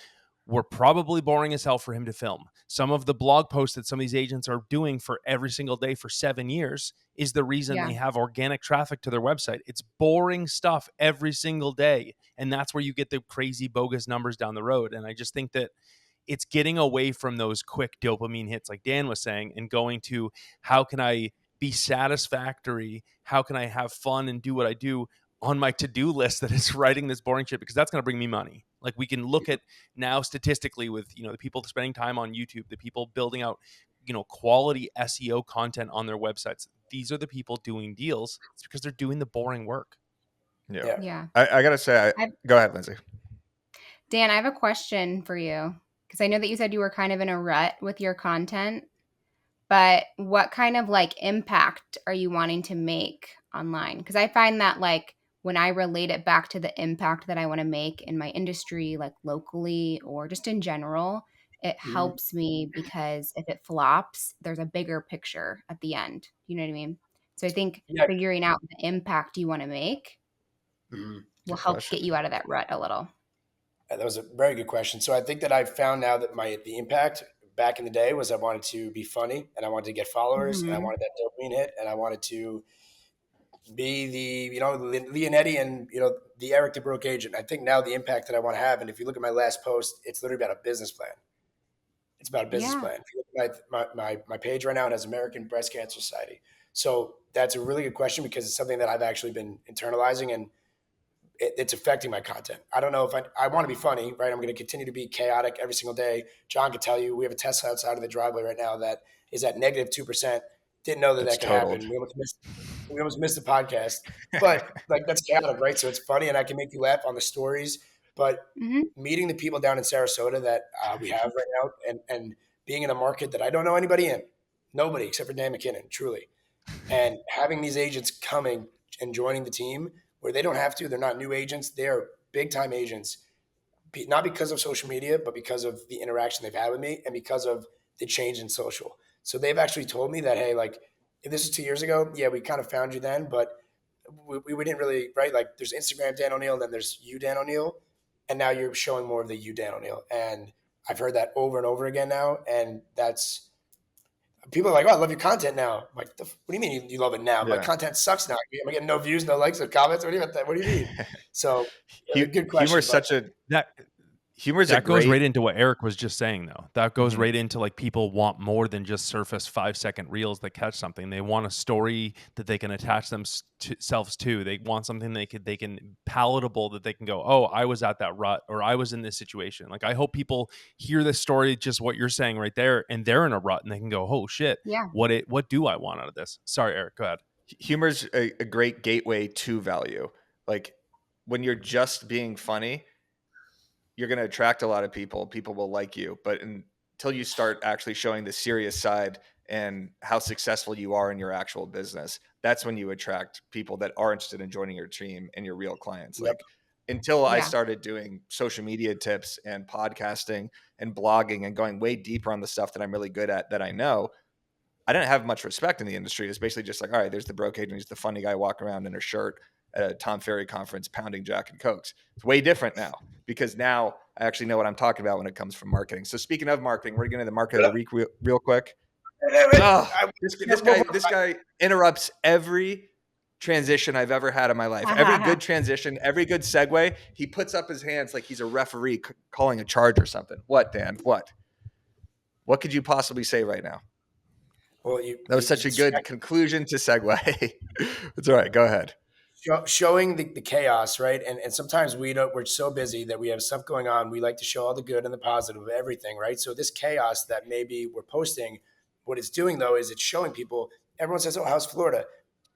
C: were probably boring as hell for him to film. Some of the blog posts that some of these agents are doing for every single day for 7 years is the reason
D: Yeah.
C: they have organic traffic to their website. It's boring stuff every single day. And that's where you get the crazy bogus numbers down the road. And I just think that it's getting away from those quick dopamine hits, like Dan was saying, and going to how can I be satisfactory? How can I have fun and do what I do on my to-do list that is writing this boring shit, because that's going to bring me money. Like we can look at now statistically with, the people spending time on YouTube, the people building out, quality SEO content on their websites. These are the people doing deals. It's because they're doing the boring work.
B: Yeah.
A: Yeah.
D: Yeah.
B: I got to say,
D: I've,
B: go ahead, Lindsay.
D: Dan, I have a question for you because I know that you said you were kind of in a rut with your content, but what kind of like impact are you wanting to make online? Because I find that like when I relate it back to the impact that I want to make in my industry, like locally or just in general, it
A: Mhm.
D: helps me because if it flops, there's a bigger picture at the end. You know what I mean? So I think
A: Yeah.
D: figuring out the impact you want to make
A: Mhm.
D: will
B: Good
D: help get
B: question.
D: you out of that rut a little.
A: That was a very good question. So I think that I found now that the impact back in the day was I wanted to be funny and I wanted to get followers and I
D: Hmm.
A: wanted that dopamine hit and I wanted to be the Leonetti and the Eric the Broke agent. I think now the impact that I want to have, and if you look at my last post, it's literally about a business plan. It's about a business
D: Yeah.
A: plan. If you look at my page right now, it has American Breast Cancer Society. So that's a really good question because it's something that I've actually been internalizing and it's affecting my content. I don't know if I want to be funny, right? I'm going to continue to be chaotic every single day. John could tell you we have a Tesla outside of the driveway right now that is at -2%. Didn't know that
B: It's
A: that could
B: totaled.
A: happen. We almost missed the podcast, but like that's chaotic, right? So it's funny and I can make you laugh on the stories. But
D: Hmm.
A: meeting the people down in Sarasota that we have right now, and being in a market that I don't know anybody in, nobody except for Dan McKinnon, truly, and having these agents coming and joining the team where they don't have to, they're not new agents, they're big time agents, not because of social media, but because of the interaction they've had with me and because of the change in social. So they've actually told me that, hey, like, if this is 2 years ago, yeah, we kind of found you then, but we didn't really, right? Like, there's Instagram Dan O'Neill, and then there's you, Dan O'Neill, and now you're showing more of the you, Dan O'Neill. And I've heard that over and over again now, and that's people are like, "Oh, I love your content now." I'm like, what do you mean you love it now? My
B: Yeah.
A: content sucks now. Am I getting no views, no likes, no comments? What do you mean? So, good
B: Humor
A: question,
B: is
A: but
B: such a
C: That
B: humor is a
C: That goes
B: great.
C: right into what Eric was just saying, though. That goes
B: Mhm.
C: right into like people want more than just surface 5-second reels that catch something. They want a story that they can attach themselves to. They want something they can palatable that they can go, oh, I was at that rut or I was in this situation. Like I hope people hear this story, just what you're saying right there, and they're in a rut and they can go, oh shit,
D: Yeah.
C: what do I want out of this? Sorry, Eric, go ahead.
B: Humor's a great gateway to value. Like when you're just being funny, you're going to attract a lot of people. People will like you, but until you start actually showing the serious side and how successful you are in your actual business, that's when you attract people that are interested in joining your team and your real clients.
A: Yep.
B: Like, until I
D: Yeah.
B: started doing social media tips and podcasting and blogging and going way deeper on the stuff that I'm really good at, that I know, I didn't have much respect in the industry. It's basically just like, all right, there's the broke agent. He's the funny guy walking around in a shirt at a Tom Ferry conference pounding Jack and Cokes. It's way different now, because now I actually know what I'm talking about when it comes from marketing. So speaking of marketing, we're going to the market of the week real quick. Oh, this guy interrupts every transition I've ever had in my life. Every good transition, every good segue, he puts up his hands like he's a referee calling a charge or something. What, Dan? What could you possibly say right now?
A: Well,
B: That was such a good conclusion to segue. It's all right. Go ahead.
A: showing the chaos, right? And sometimes we're so busy that we have stuff going on. We like to show all the good and the positive of everything, right? So this chaos that maybe we're posting, what it's doing though is it's showing people. Everyone says, "Oh, how's Florida?"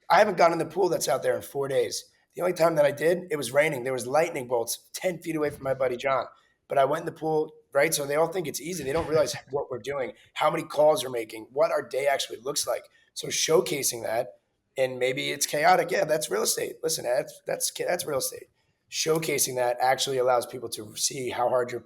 A: I haven't gone in the pool that's out there in 4 days. The only time that I did, it was raining. There was lightning bolts 10 feet away from my buddy John. But I went in the pool, right? So they all think it's easy. They don't realize what we're doing, how many calls we're making, what our day actually looks like. So showcasing that, and maybe it's chaotic. Yeah, that's real estate. Listen, that's real estate. Showcasing that actually allows people to see how hard you're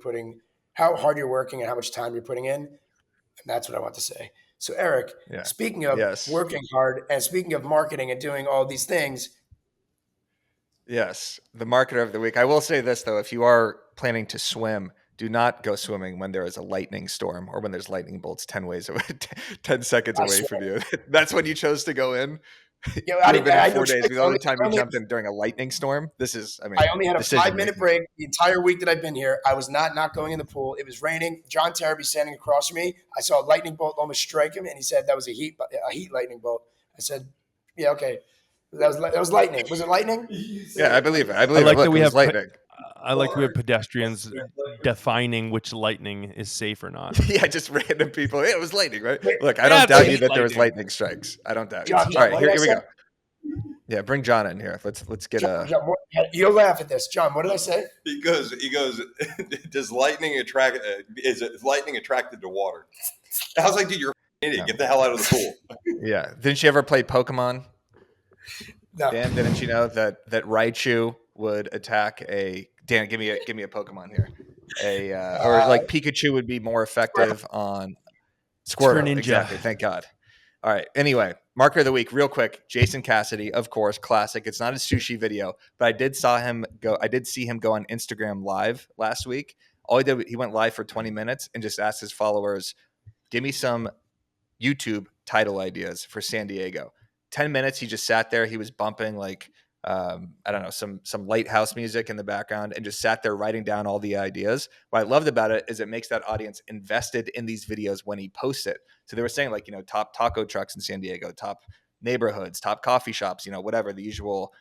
A: working, and how much time you're putting in. And that's what I want to say. So, Eric,
B: Yeah.
A: speaking of
B: Yes.
A: working hard and speaking of marketing and doing all these things,
B: Yes. The marketer of the week. I will say this, though. If you are planning to swim, do not go swimming when there is a lightning storm or when there's lightning bolts 10 ways away, 10 seconds
A: I
B: away from
A: swear,
B: you. That's when you chose to go in.
A: you know,
B: You have been
A: I
B: in
A: had no
B: 4 days.
A: choice.
B: The only time you jumped in during a lightning storm. This is,
A: I only had a
B: decision
A: 5 minute
B: making.
A: break the entire week that I've been here. I was not going in the pool. It was raining. John Terraby standing across from me. I saw a lightning bolt almost strike him, and he said that was a heat lightning bolt. I said, "Yeah, okay, that was lightning. Was it lightning?"
B: Yeah, I believe it. I
C: I
B: believe
C: like
B: it. Look,
C: that we
B: it was
C: have.
B: lightning.
C: I like that we have pedestrians defining which lightning is safe or not.
B: Yeah, just random people. Yeah, it was lightning, right?
A: Wait,
B: Look, I
C: Yeah,
B: don't
C: it's
B: doubt
C: like
B: you that there was
C: lightning.
B: lightning strikes. I don't doubt you.
A: John,
B: All right,
A: what
B: here
A: did I
B: we
A: say?
B: go. Yeah, bring John in here. Let's get
A: John, you'll laugh at this, John. What did I say?
E: He goes. Does lightning attract? Is lightning attracted to water? I was like, dude, you're an idiot.
B: No.
E: Get the hell out of the pool.
B: Yeah. Didn't you ever play Pokemon?
A: No.
B: Dan, didn't you know that Raichu would attack a Dan? Give me a Pokemon here. Or like Pikachu would be more effective on Squirtle.
C: Greninja.
B: Exactly. Thank God. All right. Anyway, marketer of the week, real quick. Jason Cassidy, of course, classic. It's not a sushi video, but I did see him go on Instagram Live last week. All he did, he went live for 20 minutes and just asked his followers, "Give me some YouTube title ideas for San Diego." 10 minutes, he just sat there. He was bumping like I don't know, some lighthouse music in the background, and just sat there writing down all the ideas. What I loved about it is it makes that audience invested in these videos when he posts it. So they were saying like, top taco trucks in San Diego, top neighborhoods, top coffee shops, whatever the usual,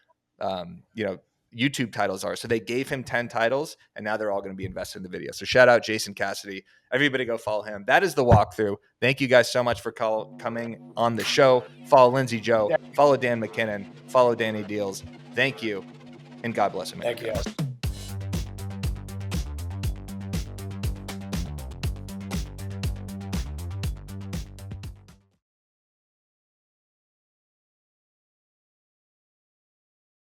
B: YouTube titles are. So they gave him 10 titles, and now they're all going to be invested in the video. So shout out Jason Cassidy. Everybody go follow him. That is the walkthrough. Thank you guys so much for coming on the show. Follow Lindsay Joe. Follow Dan McKinnon. Follow Danny Deals. Thank you, and God bless America.
A: Thank you, guys.